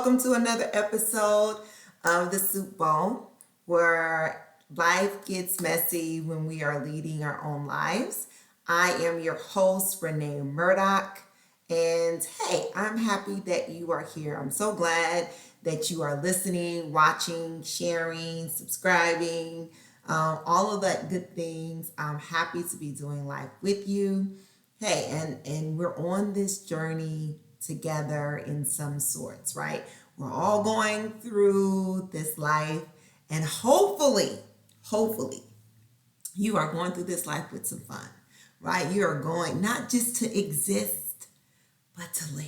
welcome to another episode of The Soup Bowl, where life gets messy when we are leading our own lives. I am your host, Renee Murdoch, and hey, I'm happy that you are here. I'm so glad that you are listening, watching, sharing, subscribing, all of that good things. I'm happy to be doing life with you. Hey, and we're on this journey together in some sorts, right? We're all going through this life, and hopefully, you are going through this life with some fun, right? You are going not just to exist, but to live,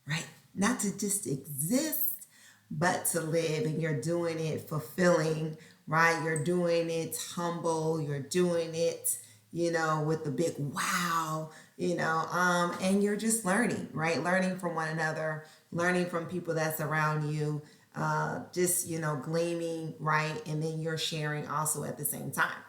right? Not to just exist, but to live, and you're doing it fulfilling, right? You're doing it humble, you're doing it, with the big wow, and you're just learning, right? Learning from one another, learning from people that's around you, just, gleaming, right? And then you're sharing also at the same time.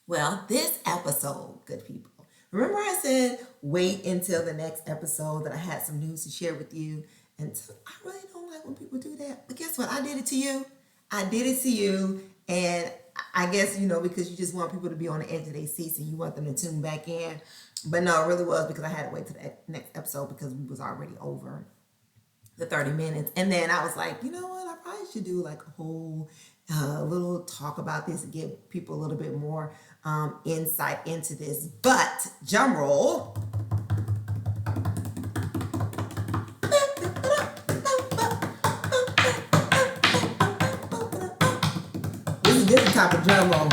Well, this episode, good people, remember I said wait until the next episode that I had some news to share with you. And I really don't like when people do that. But guess what? I did it to you. I did it to you. And I guess, because you just want people to be on the edge of their seats and you want them to tune back in. But no, it really was because I had to wait to the next episode because we was already over the 30 minutes. And then I was like, you know what? I probably should do like a whole little talk about this and give people a little bit more insight into this. But drum roll. This is type of drum roll.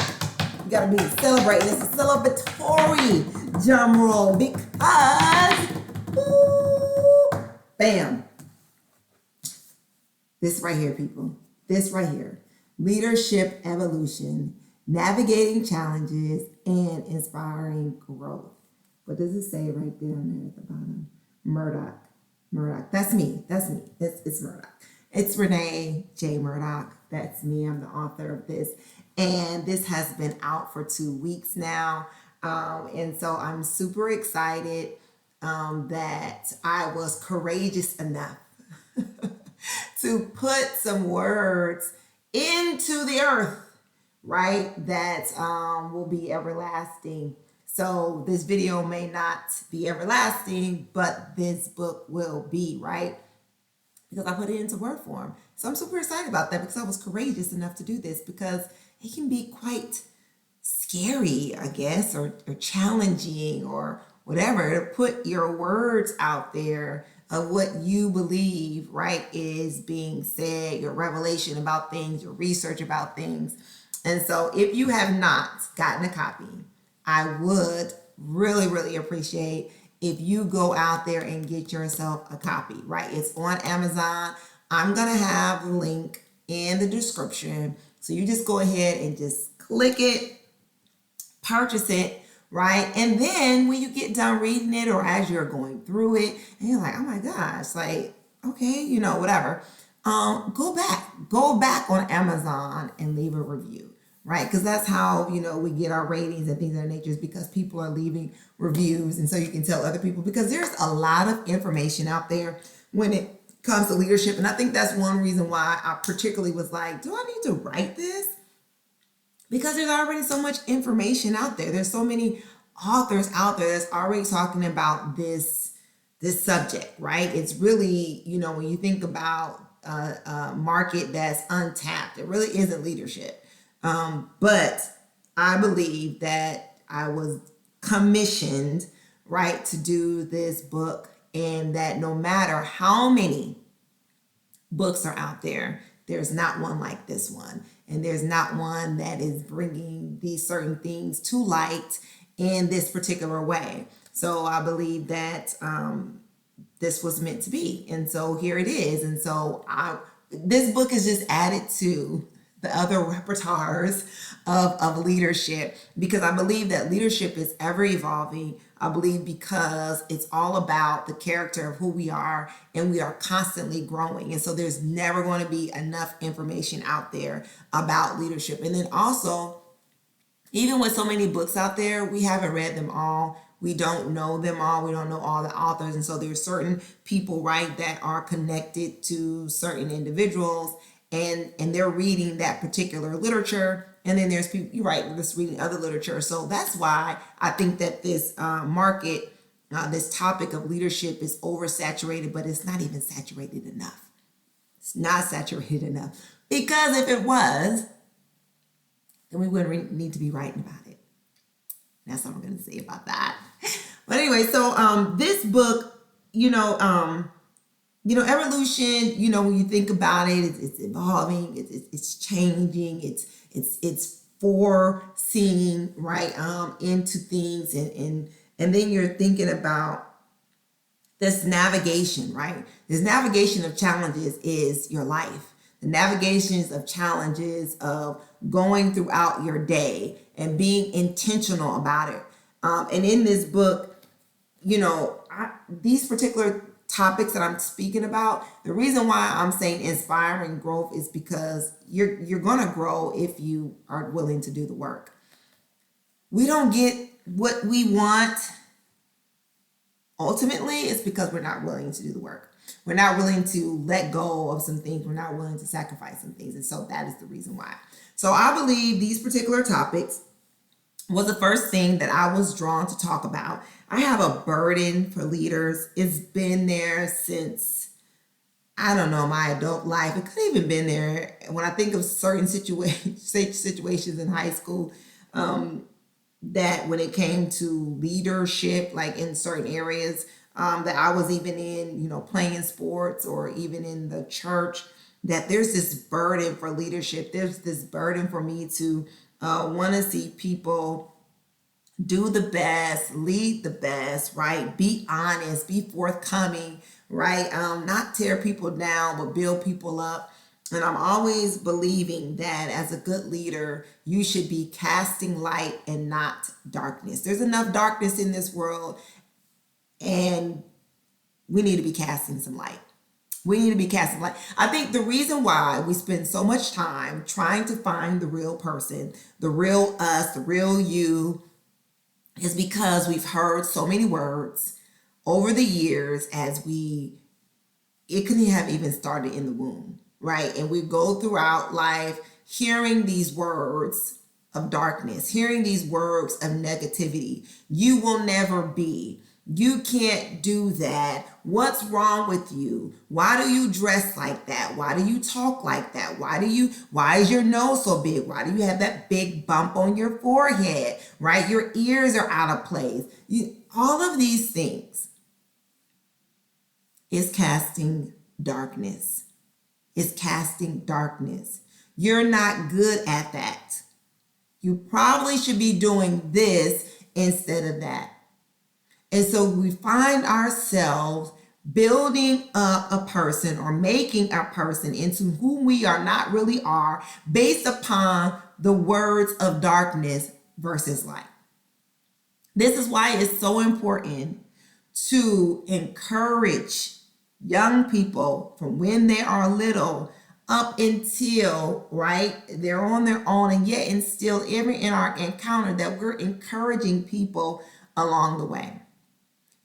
You gotta be celebrating. It's a celebratory drum roll because, bam. This right here, people. This right here. Leadership evolution, navigating challenges, and inspiring growth. What does it say right there at the bottom? Murdoch. That's me. It's Murdoch. It's Renee J. Murdoch. That's me. I'm the author of this. And this has been out for 2 weeks now. And so I'm super excited that I was courageous enough to put some words into the earth, right? That will be everlasting. So this video may not be everlasting, but this book will be, right? Because I put it into word form. So I'm super excited about that because I was courageous enough to do this because it can be quite scary, I guess, or challenging or whatever to put your words out there of what you believe, right, is being said, your revelation about things, your research about things. And so if you have not gotten a copy, I would really, really appreciate if you go out there and get yourself a copy, right? It's on Amazon. I'm going to have the link in the description. So you just go ahead and just click it, purchase it, right? And then when you get done reading it or as you're going through it and you're like, oh my gosh, like, okay, whatever. Go back on Amazon and leave a review, right? Because that's how, we get our ratings and things of that nature is because people are leaving reviews. And so you can tell other people because there's a lot of information out there when it comes to leadership. And I think that's one reason why I particularly was like, do I need to write this? Because there's already so much information out there. There's so many authors out there that's already talking about this subject, right? It's really, when you think about a market that's untapped, it really isn't leadership. But I believe that I was commissioned, right, to do this book, and that no matter how many books are out there, there's not one like this one. And there's not one that is bringing these certain things to light in this particular way. So I believe that this was meant to be. And so here it is. And so this book is just added to the other repertoires of leadership because I believe that leadership is ever evolving. I believe because it's all about the character of who we are and we are constantly growing. And so there's never going to be enough information out there about leadership. And then also, even with so many books out there, we haven't read them all. We don't know them all. We don't know all the authors. And so there's certain people, right, that are connected to certain individuals, and they're reading that particular literature. And then there's people, you're right, that's reading other literature. So that's why I think that this this topic of leadership is oversaturated, but it's not even saturated enough. It's not saturated enough. Because if it was, then we wouldn't need to be writing about it. That's all I'm going to say about that. But anyway, so this book, evolution, when you think about it, it's evolving, it's changing, it's foreseeing, right, into things, and then you're thinking about this navigation, right? This navigation of challenges is your life. The navigations of challenges of going throughout your day and being intentional about it. And in this book, these particular topics that I'm speaking about, the reason why I'm saying inspiring growth is because you're going to grow if you are willing to do the work. We don't get what we want. Ultimately, it's because we're not willing to do the work. We're not willing to let go of some things. We're not willing to sacrifice some things. And so that is the reason why. So I believe these particular topics was the first thing that I was drawn to talk about. I have a burden for leaders. It's been there since, I don't know, my adult life. It could have even been there when I think of certain situations in high school, that when it came to leadership, like in certain areas that I was even in, playing sports or even in the church, that there's this burden for leadership. There's this burden for me to want to see people do the best, lead the best, right? Be honest, be forthcoming, right? Not tear people down, but build people up. And I'm always believing that as a good leader, you should be casting light and not darkness. There's enough darkness in this world, and we need to be casting some light. We need to be casting light. I think the reason why we spend so much time trying to find the real person, the real us, the real you, is because we've heard so many words over the years it couldn't have even started in the womb, right? And we go throughout life hearing these words of darkness, hearing these words of negativity. You will never be. You can't do that. What's wrong with you? Why do you dress like that? Why do you talk like that? Why is your nose so big? Why do you have that big bump on your forehead, right? Your ears are out of place. All of these things is casting darkness. It's casting darkness. You're not good at that. You probably should be doing this instead of that. And so we find ourselves building up a person or making a person into who we are not really are based upon the words of darkness versus light. This is why it's so important to encourage young people from when they are little up until, right, they're on their own, and yet and still in our encounter that we're encouraging people along the way.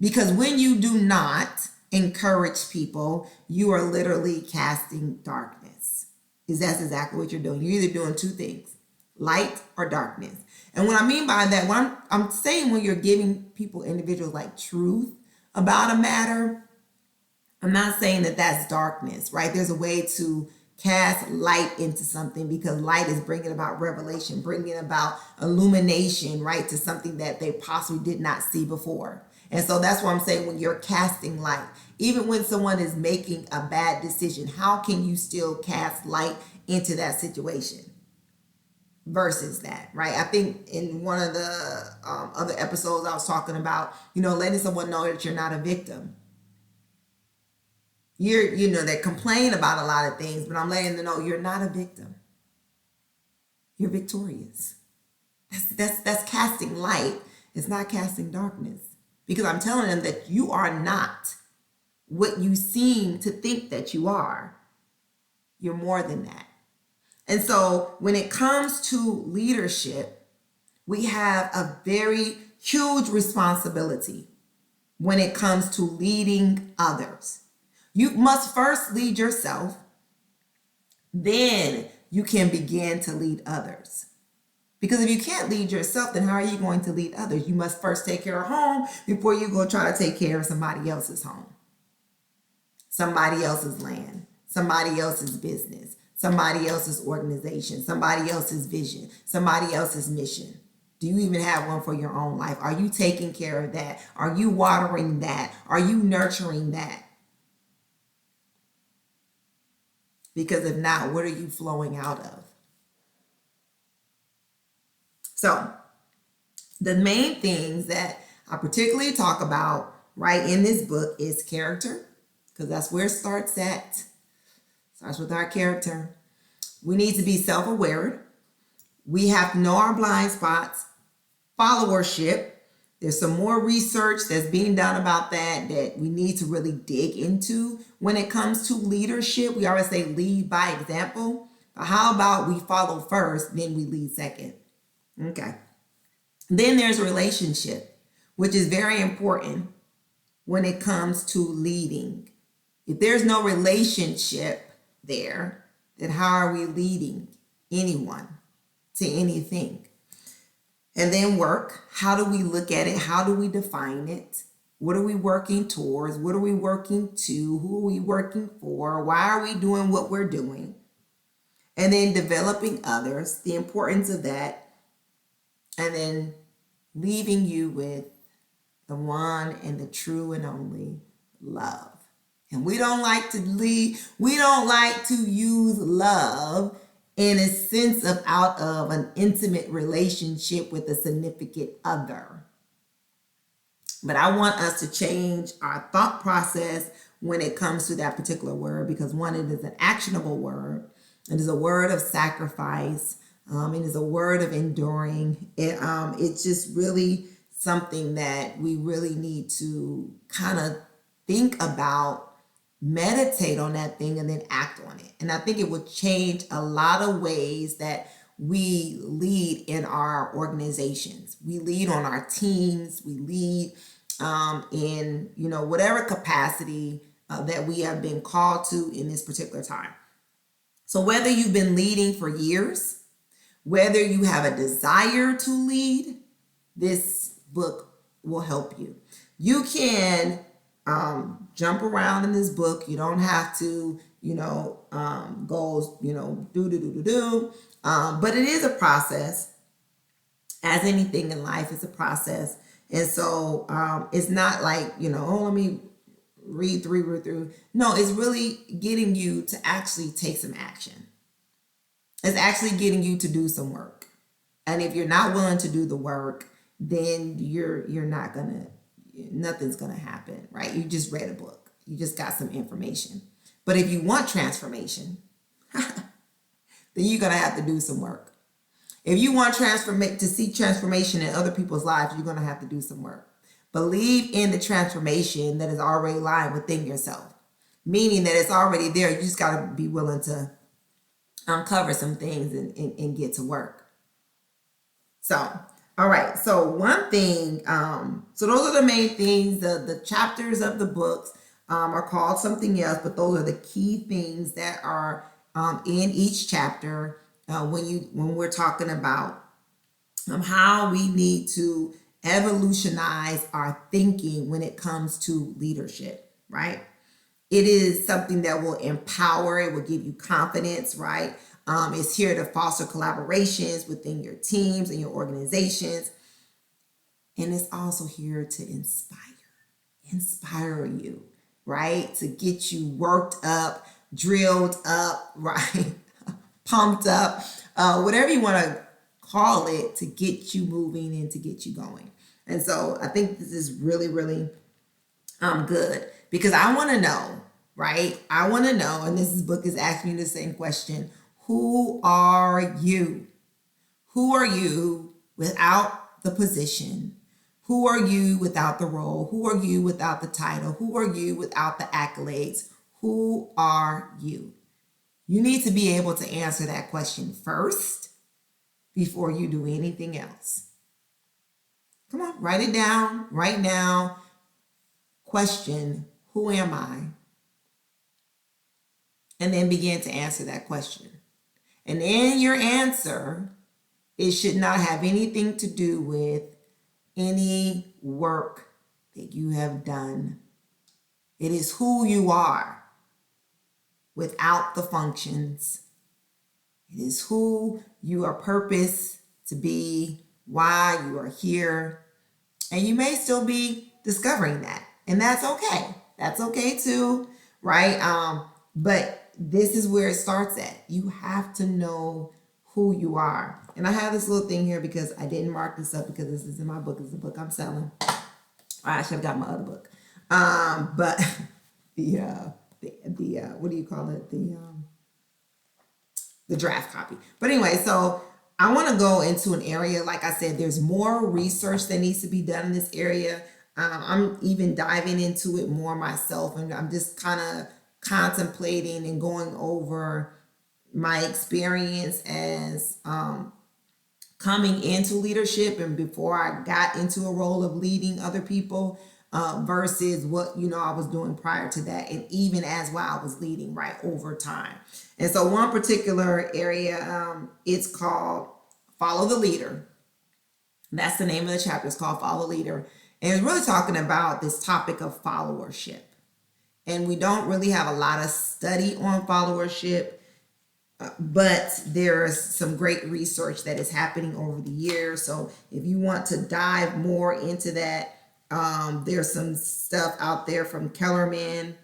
Because when you do not encourage people, you are literally casting darkness. Because that's exactly what you're doing. You're either doing two things, light or darkness. And what I mean by that, when I'm saying when you're giving people, individuals, like truth about a matter, I'm not saying that that's darkness, right? There's a way to cast light into something, because light is bringing about revelation, bringing about illumination, right, to something that they possibly did not see before. And so that's what I'm saying, when you're casting light, even when someone is making a bad decision, how can you still cast light into that situation versus that, right? I think in one of the other episodes I was talking about, letting someone know that you're not a victim. They complain about a lot of things, but I'm letting them know you're not a victim. You're victorious. That's casting light. It's not casting darkness. Because I'm telling them that you are not what you seem to think that you are. You're more than that. And so when it comes to leadership, we have a very huge responsibility when it comes to leading others. You must first lead yourself, then you can begin to lead others. Because if you can't lead yourself, then how are you going to lead others? You must first take care of home before you go try to take care of somebody else's home, somebody else's land, somebody else's business, somebody else's organization, somebody else's vision, somebody else's mission. Do you even have one for your own life? Are you taking care of that? Are you watering that? Are you nurturing that? Because if not, what are you flowing out of? So the main things that I particularly talk about right in this book is character, because that's where it starts at. Starts with our character. We need to be self-aware. We have to know our blind spots. Followership. There's some more research that's being done about that we need to really dig into when it comes to leadership. We always say lead by example. But how about we follow first, then we lead second? Okay. Then there's relationship, which is very important when it comes to leading. If there's no relationship there, then how are we leading anyone to anything? And then work. How do we look at it? How do we define it? What are we working towards? What are we working to? Who are we working for? Why are we doing what we're doing? And then developing others, the importance of that. And then leaving you with the one and the true and only love. And we don't like to lead, we don't like to use love in a sense of out of an intimate relationship with a significant other. But I want us to change our thought process when it comes to that particular word, because one, it is an actionable word. It is a word of sacrifice. It is a word of enduring. It's just really something that we really need to kind of think about, meditate on that thing, and then act on it. And I think it will change a lot of ways that we lead in our organizations. We lead on our teams. We lead in, whatever capacity that we have been called to in this particular time. So whether you've been leading for years, whether you have a desire to lead, this book will help you. You can jump around in this book. You don't have to, go, do. But it is a process. As anything in life, it's a process. And so it's not like, let me read through. No, it's really getting you to actually take some action. It's actually getting you to do some work. And if you're not willing to do the work, then you're not gonna, nothing's gonna happen, right? You just read a book. You just got some information. But if you want transformation, then you're gonna have to do some work. If you want to see transformation in other people's lives, you're gonna have to do some work. Believe in the transformation that is already lying within yourself, meaning that it's already there. You just gotta be willing to uncover some things and get to work. So, all right. So one thing, so those are the main things. The chapters of the books are called something else, but those are the key things that are in each chapter when we're talking about how we need to evolutionize our thinking when it comes to leadership, right? It is something that will empower, it will give you confidence, right? It's here to foster collaborations within your teams and your organizations. And it's also here to inspire you, right? To get you worked up, drilled up, right? Pumped up, whatever you want to call it, to get you moving and to get you going. And so I think this is really, really good, because I want to know, right? I want to know, and this book is asking me the same question. Who are you? Who are you without the position? Who are you without the role? Who are you without the title? Who are you without the accolades? Who are you? You need to be able to answer that question first before you do anything else. Come on, write it down right now. Question, who am I? And then begin to answer that question. And in your answer, it should not have anything to do with any work that you have done. It is who you are without the functions. It is who you are purposed to be, why you are here. And you may still be discovering that. And that's okay. That's okay too, right? But this is where it starts at. You have to know who you are. And I have this little thing here because I didn't mark this up because this is in my book. This is the book I'm selling. I should have got my other book. But the what do you call it? The draft copy. But anyway, so I want to go into an area. Like I said, there's more research that needs to be done in this area. I'm even diving into it more myself, and I'm just kind of contemplating and going over my experience as coming into leadership and before I got into a role of leading other people versus what I was doing prior to that, and even as while I was leading right over time. And so one particular area, it's called Follow the Leader. That's the name of the chapter. It's called Follow the Leader. And it's really talking about this topic of followership. And we don't really have a lot of study on followership, but there's some great research that is happening over the years. So if you want to dive more into that, there's some stuff out there from Kellerman,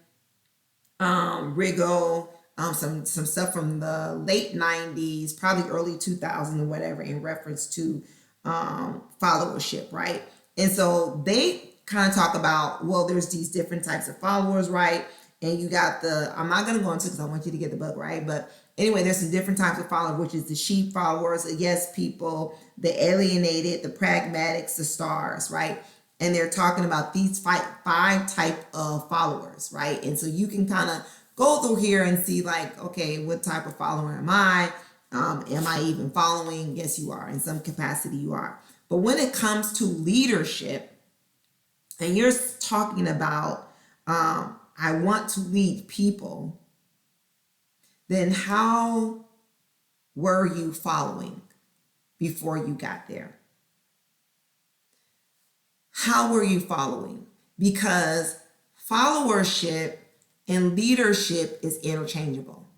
Riggle, some stuff from the late 90s, probably early 2000s or whatever, in reference to followership, right? And so they kind of talk about, well, there's these different types of followers, right? And you got I'm not going to go into it because I want you to get the book, right? But anyway, there's some different types of followers, which is the sheep followers, the yes people, the alienated, the pragmatics, the stars, right? And they're talking about these five type of followers, right? And so you can kind of go through here and see like, okay, what type of follower am I? Am I even following? Yes, you are. In some capacity, you are. But when it comes to leadership, and you're talking about, I want to lead people, then how were you following before you got there? How were you following? Because followership and leadership is interchangeable.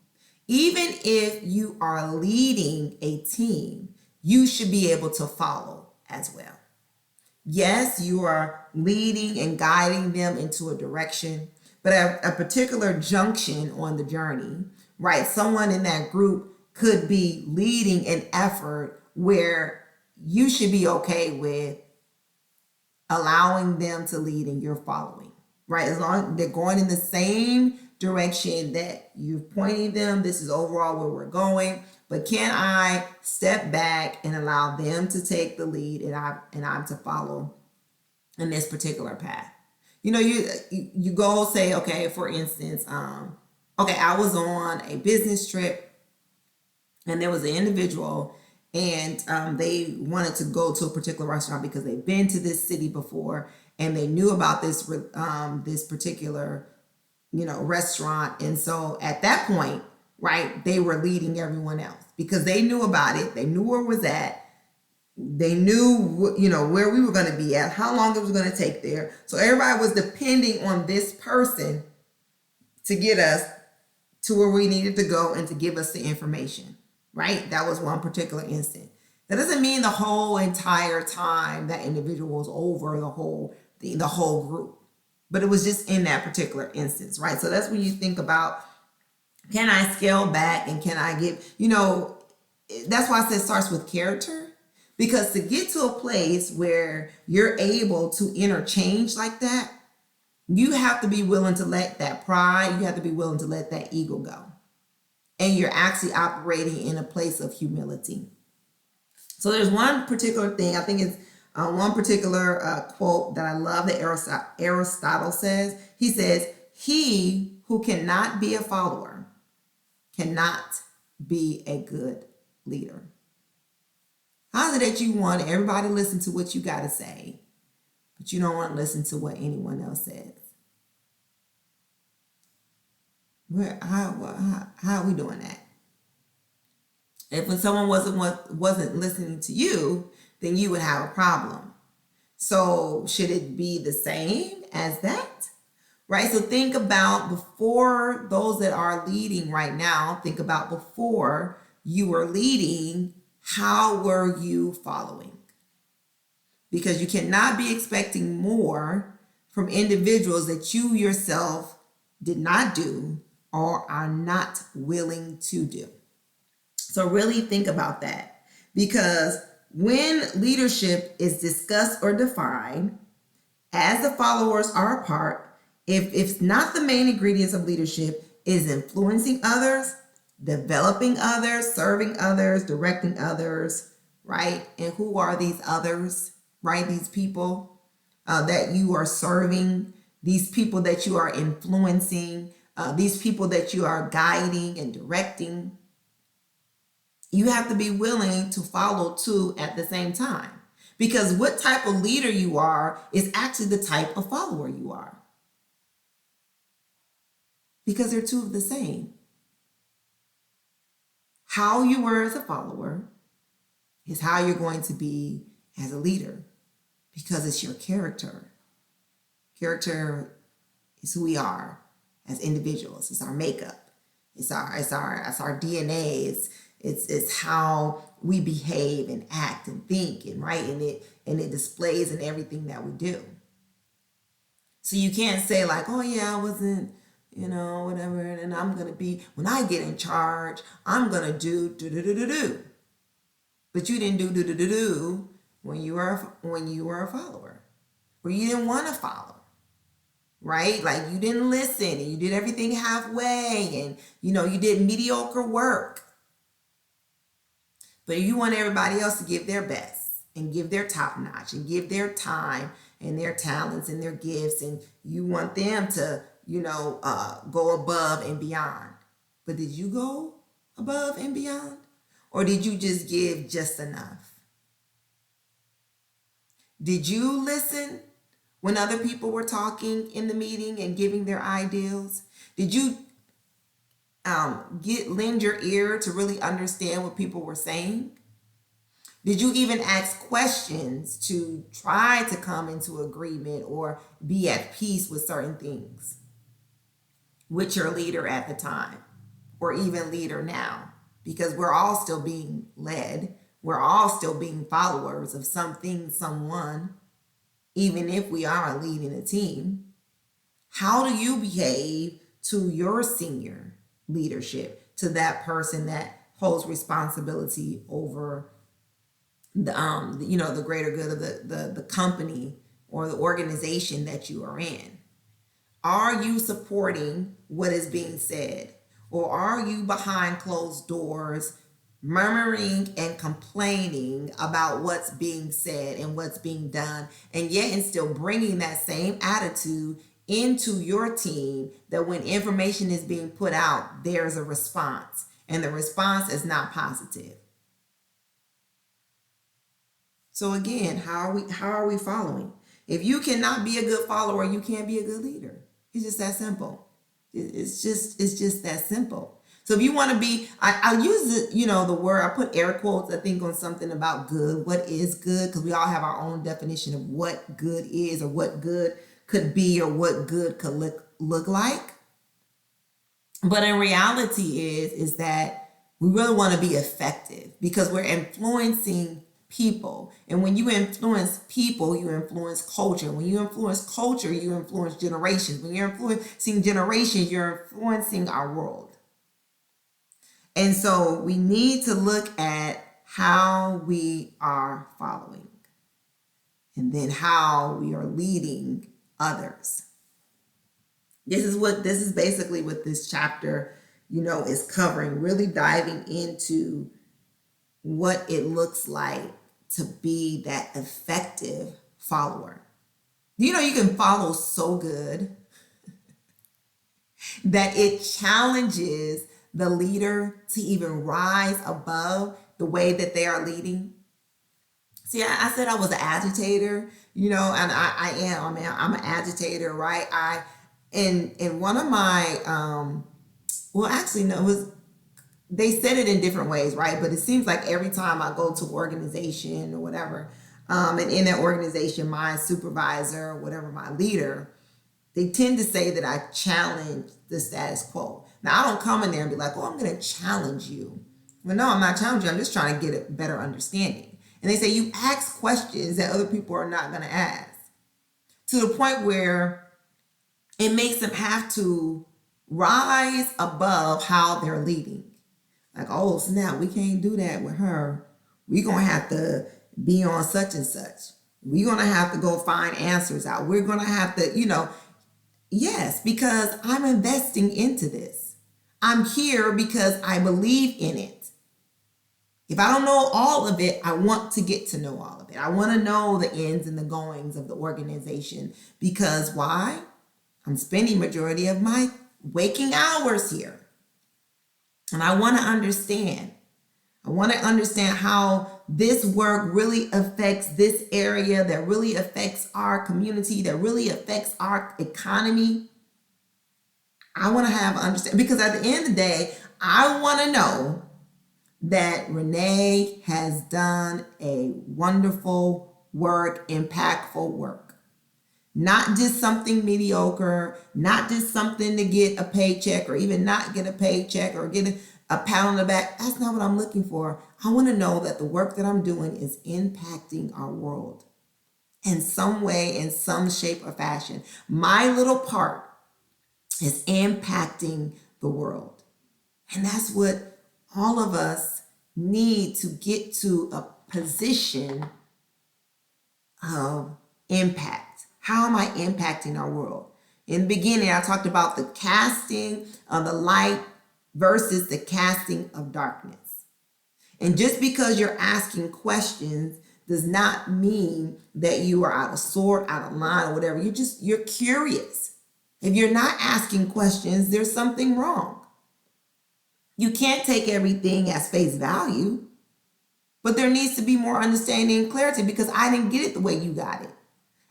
Even if you are leading a team, you should be able to follow as well. Yes, you are leading and guiding them into a direction, but at a particular junction on the journey, right? Someone in that group could be leading an effort where you should be okay with allowing them to lead and you're following, right? As long as they're going in the same direction that you're pointing them, this is overall where we're going. But can I step back and allow them to take the lead and I'm to follow in this particular path? You go say, okay, for instance, okay, I was on a business trip and there was an individual and they wanted to go to a particular restaurant because they've been to this city before and they knew about this particular restaurant. And so at that point, right, they were leading everyone else because they knew about it. They knew where it was at. They knew, where we were going to be at, how long it was going to take there. So everybody was depending on this person to get us to where we needed to go and to give us the information, right? That was one particular instance. That doesn't mean the whole entire time that individual was over the whole group, but it was just in that particular instance, right? So that's when you think about, can I scale back and can I give, that's why I said it starts with character. Because to get to a place where you're able to interchange like that, you have to be willing to let that pride, you have to be willing to let that ego go. And you're actually operating in a place of humility. So there's one particular thing, I think it's one particular quote that I love that Aristotle says. He says, he who cannot be a follower cannot be a good leader. How is it that you want everybody to listen to what you got to say, but you don't want to listen to what anyone else says? How are we doing that? If when someone wasn't listening to you, then you would have a problem. So should it be the same as that? Right? So think about before those that are leading right now, think about before you were leading, how were you following? Because you cannot be expecting more from individuals that you yourself did not do or are not willing to do. So really think about that, because when leadership is discussed or defined, as the followers are a part, if it's not the main ingredients of leadership, is influencing others, developing others, serving others, directing others, right? And who are these others, right? These people that you are serving, these people that you are influencing, these people that you are guiding and directing. You have to be willing to follow too at the same time. Because what type of leader you are is actually the type of follower you are. Because they're two of the same. How you were as a follower is how you're going to be as a leader. Because it's your character. Character is who we are as individuals. It's our makeup. It's our DNA. It's how we behave and act and think, and right, and it displays in everything that we do. So you can't say like, oh yeah, I wasn't, whatever, and I'm gonna be, when I get in charge, I'm gonna do. But you didn't do when you were a follower, or you didn't want to follow. Right? Like you didn't listen and you did everything halfway, and you did mediocre work. But you want everybody else to give their best and give their top notch and give their time and their talents and their gifts, and you want them to, go above and beyond. But did you go above and beyond? Or did you just give just enough? Did you listen when other people were talking in the meeting and giving their ideals? Did you lend your ear to really understand what people were saying? Did you even ask questions to try to come into agreement or be at peace with certain things with your leader at the time, or even leader now? Because we're all still being led. We're all still being followers of something, someone, even if we are leading a team. How do you behave to your senior leadership, to that person that holds responsibility over the greater good of the company or the organization that you are in? Are you supporting what is being said, or are you behind closed doors murmuring and complaining about what's being said and what's being done, and yet and still bringing that same attitude into your team, that when information is being put out, there's a response, and the response is not positive? So again, how are we following? If you cannot be a good follower, you can't be a good leader. It's just that simple. It's just that simple. So if you want to be, I use the word, I put air quotes, I think, on something about good. What is good? Because we all have our own definition of what good is, or what good could be, or what good could look like. But in reality is that we really want to be effective, because we're influencing people. And when you influence people, you influence culture. When you influence culture, you influence generations. When you're influencing generations, you're influencing our world. And so we need to look at how we are following, and then how we are leading others. This is basically what this chapter, is covering, really diving into what it looks like to be that effective follower. You can follow so good that it challenges the leader to even rise above the way that they are leading. See, I said I was an agitator, you know, and I am. I mean, I'm an agitator, right? In one of my, well, actually, no, it was, they said it in different ways, right? But it seems like every time I go to organization or whatever, and in that organization, my supervisor or whatever, my leader, they tend to say that I challenge the status quo. Now, I don't come in there and be like, oh, I'm going to challenge you. Well, no, I'm not challenging you. I'm just trying to get a better understanding. And they say you ask questions that other people are not going to ask, to the point where it makes them have to rise above how they're leading. Like, oh, so now we can't do that with her. We're going to have to be on such and such. We're going to have to go find answers out. We're going to have to, yes, because I'm investing into this. I'm here because I believe in it. If I don't know all of it, I want to get to know all of it. I want to know the ins and the goings of the organization, because why? I'm spending majority of my waking hours here. And I want to understand. I want to understand how this work really affects this area, that really affects our community, that really affects our economy. I want to have understanding, because at the end of the day, I want to know that Renee has done a wonderful work, impactful work. Not just something mediocre, not just something to get a paycheck or even not get a paycheck or get a pat on the back. That's not what I'm looking for. I want to know that the work that I'm doing is impacting our world in some way, in some shape or fashion. My little part is impacting the world. And that's what all of us need to get to, a position of impact. How am I impacting our world? In the beginning, I talked about the casting of the light versus the casting of darkness. And just because you're asking questions does not mean that you are out of sort, out of line, or whatever. You're curious. If you're not asking questions, there's something wrong. You can't take everything as face value, but there needs to be more understanding and clarity, because I didn't get it the way you got it.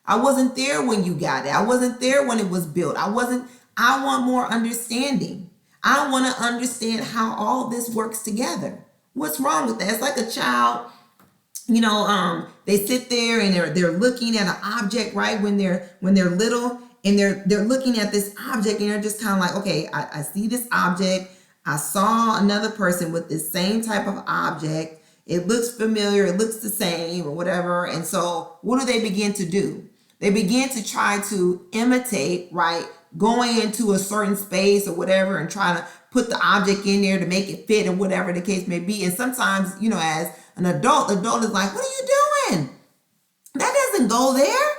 I wasn't there when you got it. I wasn't there when it was built. I want more understanding. I want to understand how all this works together. What's wrong with that? It's like a child, they sit there and they're looking at an object, right? When they're little, and they're looking at this object, and they're just kind of like, okay, I see this object. I saw another person with this same type of object. It looks familiar. It looks the same or whatever. And so what do they begin to do? They begin to try to imitate, right? Going into a certain space or whatever and trying to put the object in there to make it fit or whatever the case may be. And sometimes, as an adult, the adult is like, what are you doing? That doesn't go there.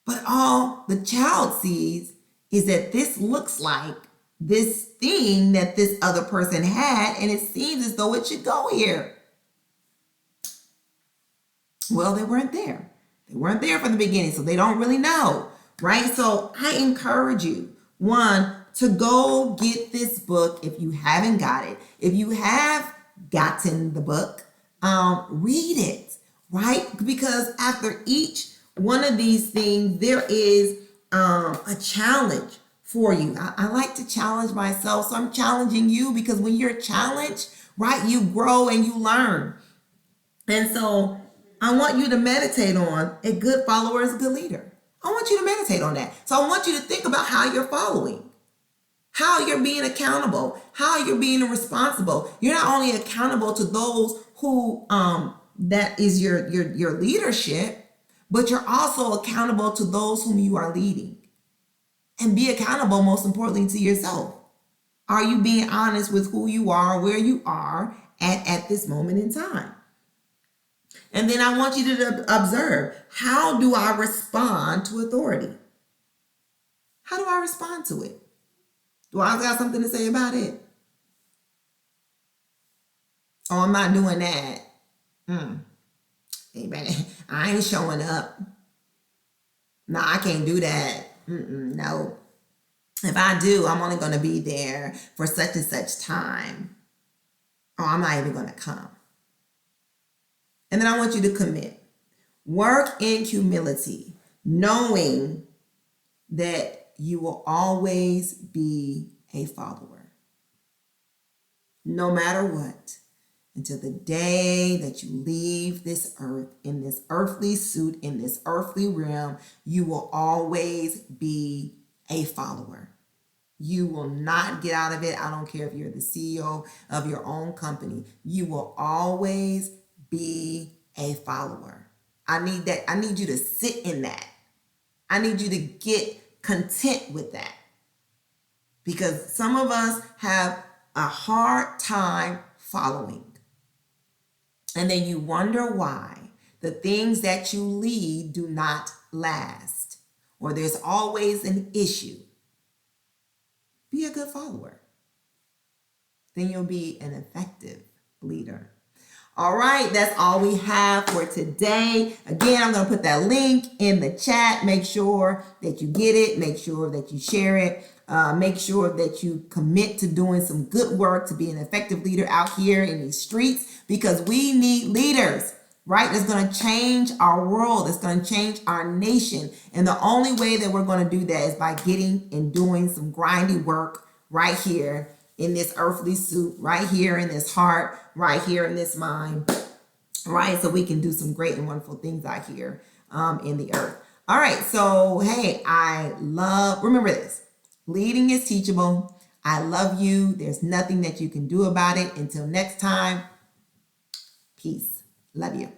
But all the child sees is that this looks like this thing that this other person had, and it seems as though it should go here. Well, they weren't there. They weren't there from the beginning, so they don't really know, right? So I encourage you, one, to go get this book if you haven't got it. If you have gotten the book, read it, right? Because after each one of these things, there is a challenge for you. I like to challenge myself, so I'm challenging you, because when you're challenged, right, you grow and you learn. And so I want you to meditate on a good follower is a good leader. I want you to meditate on that. So I want you to think about how you're following, how you're being accountable, how you're being responsible. You're not only accountable to those who that is your leadership, but you're also accountable to those whom you are leading. And be accountable, most importantly, to yourself. Are you being honest with who you are, where you are at this moment in time? And then I want you to observe, how do I respond to authority? How do I respond to it? Do I got something to say about it? Oh, I'm not doing that. Amen. I ain't showing up. No, I can't do that. No. If I do, I'm only going to be there for such and such time. Or I'm not even going to come. And then I want you to commit. Work in humility, knowing that you will always be a follower. No matter what, until the day that you leave this earth, in this earthly suit, in this earthly realm, you will always be a follower. You will not get out of it. I don't care if you're the CEO of your own company. You will always be a follower. I need that. I need you to sit in that. I need you to get content with that. Because some of us have a hard time following. And then you wonder why the things that you lead do not last, or there's always an issue. Be a good follower. Then you'll be an effective leader. All right, that's all we have for today. Again, I'm going to put that link in the chat. Make sure that you get it. Make sure that you share it. Make sure that you commit to doing some good work to be an effective leader out here in these streets, because we need leaders, right? That's going to change our world. It's going to change our nation. And the only way that we're going to do that is by getting and doing some grindy work right here in this earthly suit, right here in this heart, right here in this mind, right? So we can do some great and wonderful things out here in the earth. All right. So, hey, remember this. Leading is teachable. I love you. There's nothing that you can do about it. Until next time, peace. Love you.